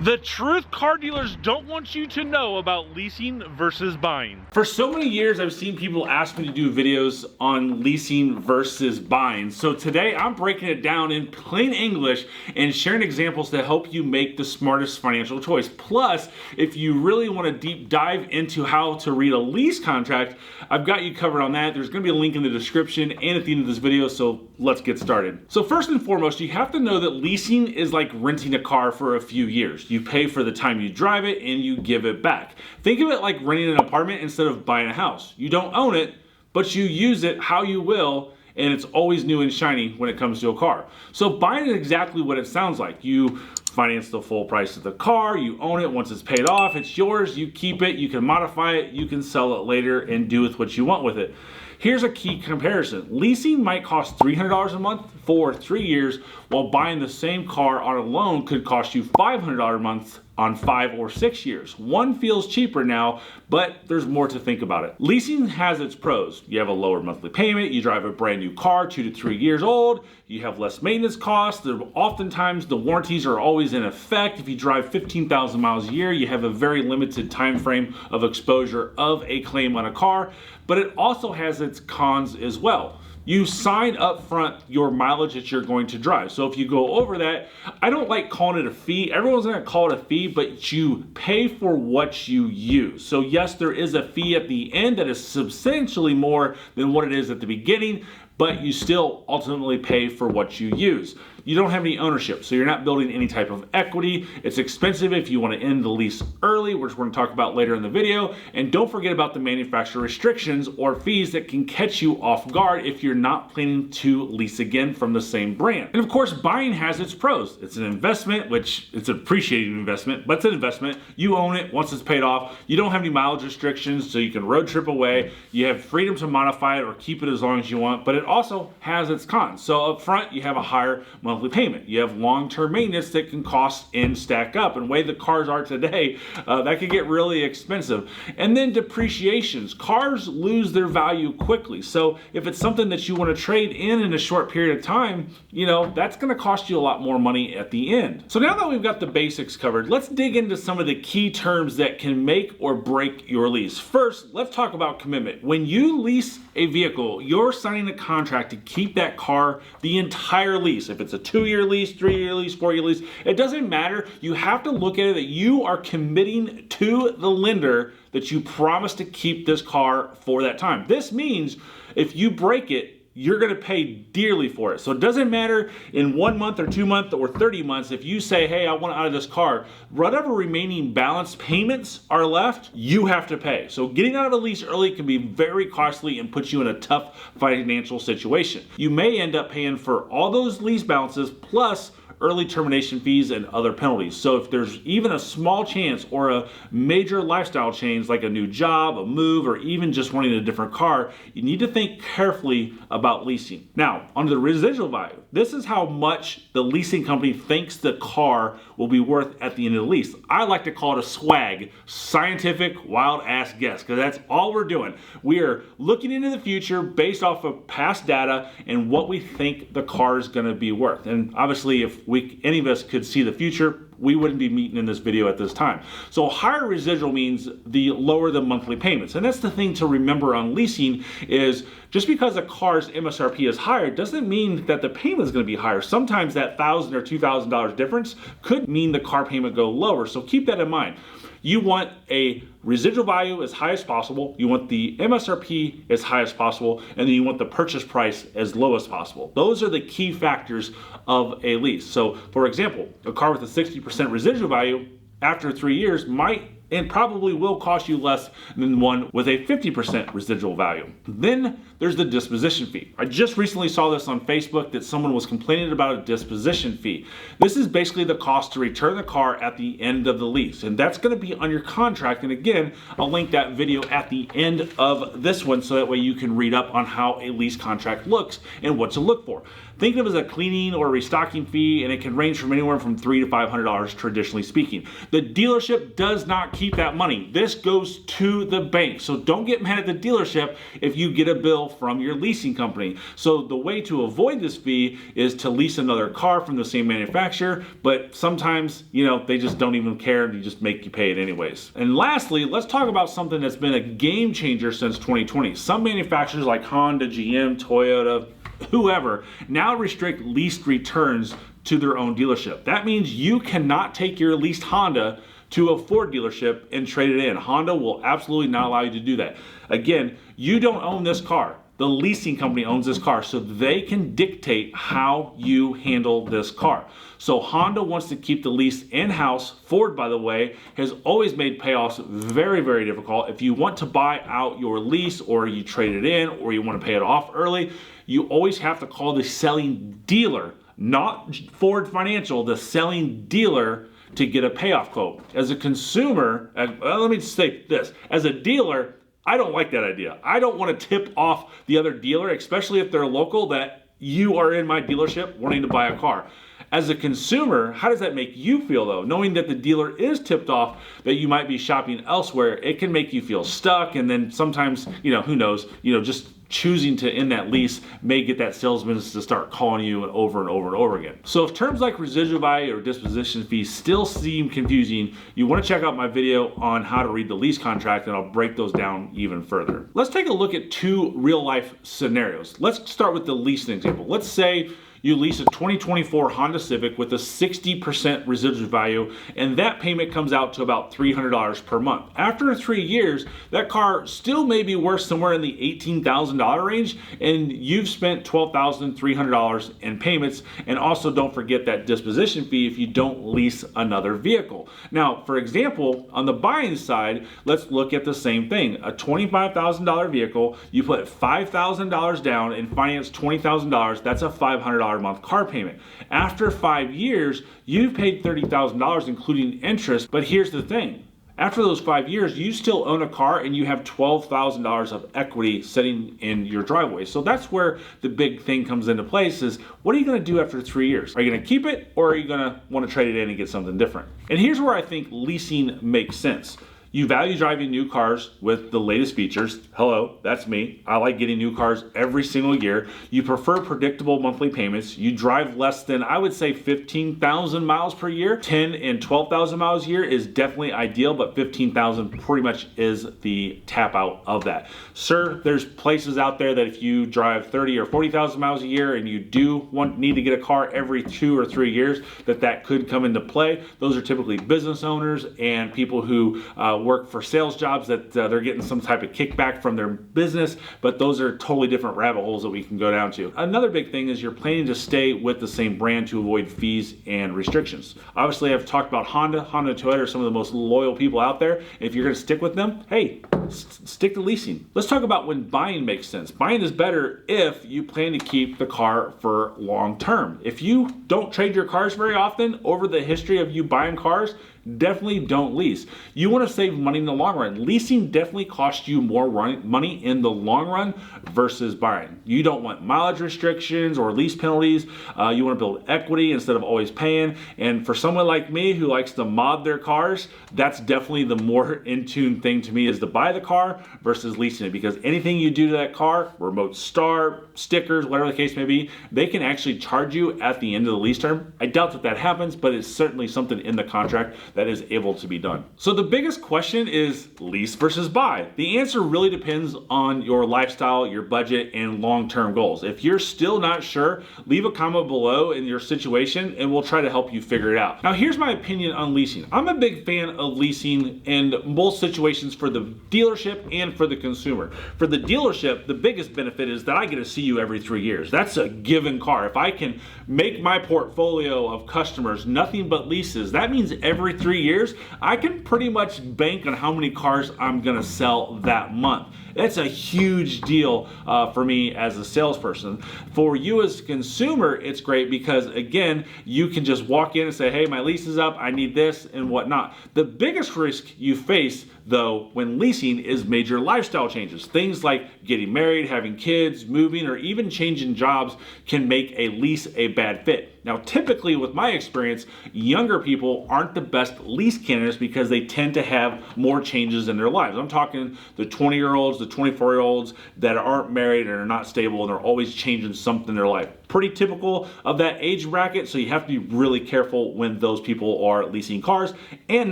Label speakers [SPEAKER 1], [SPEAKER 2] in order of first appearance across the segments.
[SPEAKER 1] The truth car dealers don't want you to know about leasing versus buying. For so many years, I've seen people ask me to do videos on leasing versus buying. So today I'm breaking it down in plain English and sharing examples to help you make the smartest financial choice. Plus, if you really want to deep dive into how to read a lease contract, I've got you covered on that. There's going to be a link in the description and at the end of this video, so let's get started. So first and foremost, you have to know that leasing is like renting a car for a few years. You pay for the time you drive it and you give it back. Think of it like renting an apartment instead of buying a house. You don't own it, but you use it how you will, and it's always new and shiny when it comes to a car. So buying is exactly what it sounds like. You finance the full price of the car, you own it. Once it's paid off, it's yours, you keep it, you can modify it, you can sell it later and do with what you want with it. Here's a key comparison. Leasing might cost $300 a month for 3 years, while buying the same car on a loan could cost you $500 a month on 5 or 6 years. One feels cheaper now, but there's more to think about it. Leasing has its pros. You have a lower monthly payment, you drive a brand new car 2 to 3 years old, you have less maintenance costs. Oftentimes the warranties are always in effect. If you drive 15,000 miles a year, you have a very limited time frame of exposure of a claim on a car, but it also has its cons as well. You sign up front your mileage that you're going to drive. So if you go over that, I don't like calling it a fee. Everyone's gonna call it a fee, but you pay for what you use. So yes, there is a fee at the end that is substantially more than what it is at the beginning, but you still ultimately pay for what you use. You don't have any ownership, so you're not building any type of equity. It's expensive if you want to end the lease early, which we're going to talk about later in the video. And don't forget about the manufacturer restrictions or fees that can catch you off guard if you're not planning to lease again from the same brand. And of course, buying has its pros. It's an investment, which it's an appreciated investment, but it's an investment. You own it once it's paid off. You don't have any mileage restrictions, so you can road trip away. You have freedom to modify it or keep it as long as you want, but it also has its cons. So up front, you have a higher monthly payment. You have long-term maintenance that can cost and stack up. And the way the cars are today, that could get really expensive. And then depreciations. Cars lose their value quickly. So if it's something that you want to trade in a short period of time, you know, that's going to cost you a lot more money at the end. So now that we've got the basics covered, let's dig into some of the key terms that can make or break your lease. First, let's talk about commitment. When you lease a vehicle, you're signing a contract to keep that car the entire lease. If it's a 2-year lease, 3-year lease, 4-year lease, it doesn't matter. You have to look at it that you are committing to the lender that you promise to keep this car for that time. This means if you break it, you're going to pay dearly for it. So it doesn't matter in 1 month or 2 months or 30 months, if you say, hey, I want out of this car, whatever remaining balance payments are left, you have to pay. So getting out of a lease early can be very costly and put you in a tough financial situation. You may end up paying for all those lease balances plus early termination fees and other penalties. So if there's even a small chance or a major lifestyle change like a new job, a move, or even just wanting a different car, you need to think carefully about leasing. Now, under the residual value, this is how much the leasing company thinks the car will be worth at the end of the lease. I like to call it a swag, scientific wild ass guess, because that's all we're doing. We are looking into the future based off of past data and what we think the car is going to be worth. And obviously, if any of us could see the future, we wouldn't be meeting in this video at this time. So higher residual means the lower the monthly payments. And that's the thing to remember on leasing is just because a car's MSRP is higher doesn't mean that the payment is going to be higher. Sometimes that $1,000 or $2,000 difference could mean the car payment go lower. So keep that in mind. You want a residual value as high as possible, you want the MSRP as high as possible, and then you want the purchase price as low as possible. Those are the key factors of a lease. So for example, a car with a 60% residual value after 3 years might and probably will cost you less than one with a 50% residual value. Then there's the disposition fee. I just recently saw this on Facebook that someone was complaining about a disposition fee. This is basically the cost to return the car at the end of the lease, and that's going to be on your contract. And again, I'll link that video at the end of this one so that way you can read up on how a lease contract looks and what to look for. Think of it as a cleaning or restocking fee, and it can range from anywhere from $300 to $500 traditionally speaking. The dealership does not keep that money. This goes to the bank. So don't get mad at the dealership if you get a bill from your leasing company. So the way to avoid this fee is to lease another car from the same manufacturer, but sometimes, they just don't even care and you just make you pay it anyways. And lastly, let's talk about something that's been a game changer since 2020. Some manufacturers like Honda, GM, Toyota, whoever, now restrict leased returns to their own dealership. That means you cannot take your leased Honda to a Ford dealership and trade it in. Honda will absolutely not allow you to do that. Again, you don't own this car. The leasing company owns this car, so they can dictate how you handle this car. So Honda wants to keep the lease in-house. Ford, by the way, has always made payoffs very, very difficult. If you want to buy out your lease, or you trade it in, or you want to pay it off early, you always have to call the selling dealer, not Ford Financial, the selling dealer, to get a payoff quote. As a consumer, let me just say this, as a dealer, I don't like that idea. I don't want to tip off the other dealer, especially if they're local, that you are in my dealership wanting to buy a car. As a consumer, how does that make you feel though? Knowing that the dealer is tipped off that you might be shopping elsewhere, it can make you feel stuck, and then sometimes, who knows, just choosing to end that lease may get that salesman to start calling you over and over and over again. So if terms like residual value or disposition fees still seem confusing, you want to check out my video on how to read the lease contract, and I'll break those down even further. Let's take a look at two real life scenarios. Let's start with the leasing example. Let's say you lease a 2024 Honda Civic with a 60% residual value, and that payment comes out to about $300 per month. After 3 years, that car still may be worth somewhere in the $18,000 range, and you've spent $12,300 in payments. And also don't forget that disposition fee if you don't lease another vehicle. Now, for example, on the buying side, let's look at the same thing. A $25,000 vehicle, you put $5,000 down and finance $20,000, that's a $500 a month car payment. After 5 years, you've paid $30,000 including interest, but here's the thing. After those 5 years, you still own a car and you have $12,000 of equity sitting in your driveway. So that's where the big thing comes into place is, what are you gonna do after 3 years? Are you gonna keep it, or are you gonna wanna trade it in and get something different? And here's where I think leasing makes sense. You value driving new cars with the latest features. Hello, that's me. I like getting new cars every single year. You prefer predictable monthly payments. You drive less than, I would say, 15,000 miles per year. 10 and 12,000 miles a year is definitely ideal, but 15,000 pretty much is the tap out of that. Sir, there's places out there that if you drive 30 or 40,000 miles a year and you do need to get a car every 2 or 3 years, that could come into play. Those are typically business owners and people who work for sales jobs that they're getting some type of kickback from their business, but those are totally different rabbit holes that we can go down to. Another big thing is you're planning to stay with the same brand to avoid fees and restrictions. Obviously, I've talked about Honda and Toyota are some of the most loyal people out there. If you're gonna stick with them, hey, stick to leasing. Let's talk about when buying makes sense. Buying is better if you plan to keep the car for long term. If you don't trade your cars very often over the history of you buying cars, definitely don't lease. You want to save money in the long run. Leasing definitely costs you more money in the long run versus buying. You don't want mileage restrictions or lease penalties. You want to build equity instead of always paying. And for someone like me who likes to mod their cars, that's definitely the more in tune thing to me, is to buy the car versus leasing it, because anything you do to that car, remote start, stickers, whatever the case may be, they can actually charge you at the end of the lease term. I doubt that happens, but it's certainly something in the contract that is able to be done. So the biggest question is lease versus buy. The answer really depends on your lifestyle, your budget, and long-term goals. If you're still not sure, leave a comment below in your situation and we'll try to help you figure it out. Now here's my opinion on leasing. I'm a big fan of leasing in both situations, for the dealership and for the consumer. For the dealership, the biggest benefit is that I get to see you every 3 years. That's a given car. If I can make my portfolio of customers nothing but leases, that means every 3 years, I can pretty much bank on how many cars I'm gonna sell that month. That's a huge deal for me as a salesperson. For you as a consumer, it's great because, again, you can just walk in and say, hey, my lease is up, I need this and whatnot. The biggest risk you face, though, when leasing is major lifestyle changes. Things like getting married, having kids, moving, or even changing jobs can make a lease a bad fit. Now, typically, with my experience, younger people aren't the best lease candidates because they tend to have more changes in their lives. I'm talking the 20-year-olds, the 24-year-olds that aren't married and are not stable and are always changing something in their life. Pretty typical of that age bracket, so you have to be really careful when those people are leasing cars. And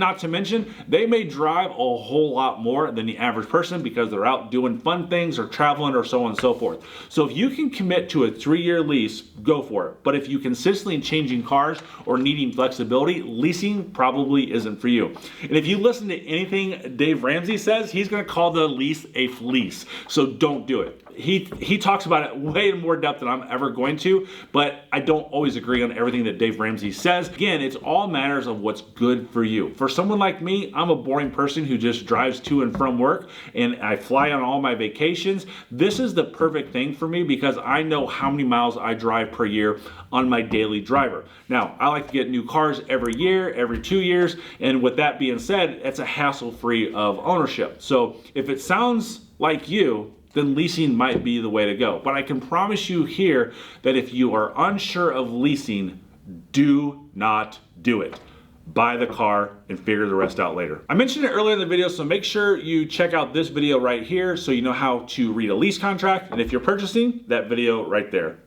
[SPEAKER 1] not to mention, they may drive a whole lot more than the average person because they're out doing fun things or traveling or so on and so forth. So if you can commit to a 3-year lease, go for it. But if you consistently changing cars or needing flexibility, leasing probably isn't for you. And if you listen to anything Dave Ramsey says, he's gonna call the lease a fleece. So don't do it. He talks about it way more depth than I'm ever going to, but I don't always agree on everything that Dave Ramsey says. Again, it's all matters of what's good for you. For someone like me, I'm a boring person who just drives to and from work and I fly on all my vacations. This is the perfect thing for me because I know how many miles I drive per year on my daily driver. Now, I like to get new cars every year, every 2 years, and with that being said, it's a hassle-free of ownership. So if it sounds like you, then leasing might be the way to go. But I can promise you here that if you are unsure of leasing, do not do it. Buy the car and figure the rest out later. I mentioned it earlier in the video, so make sure you check out this video right here so you know how to read a lease contract. And if you're purchasing, that video right there.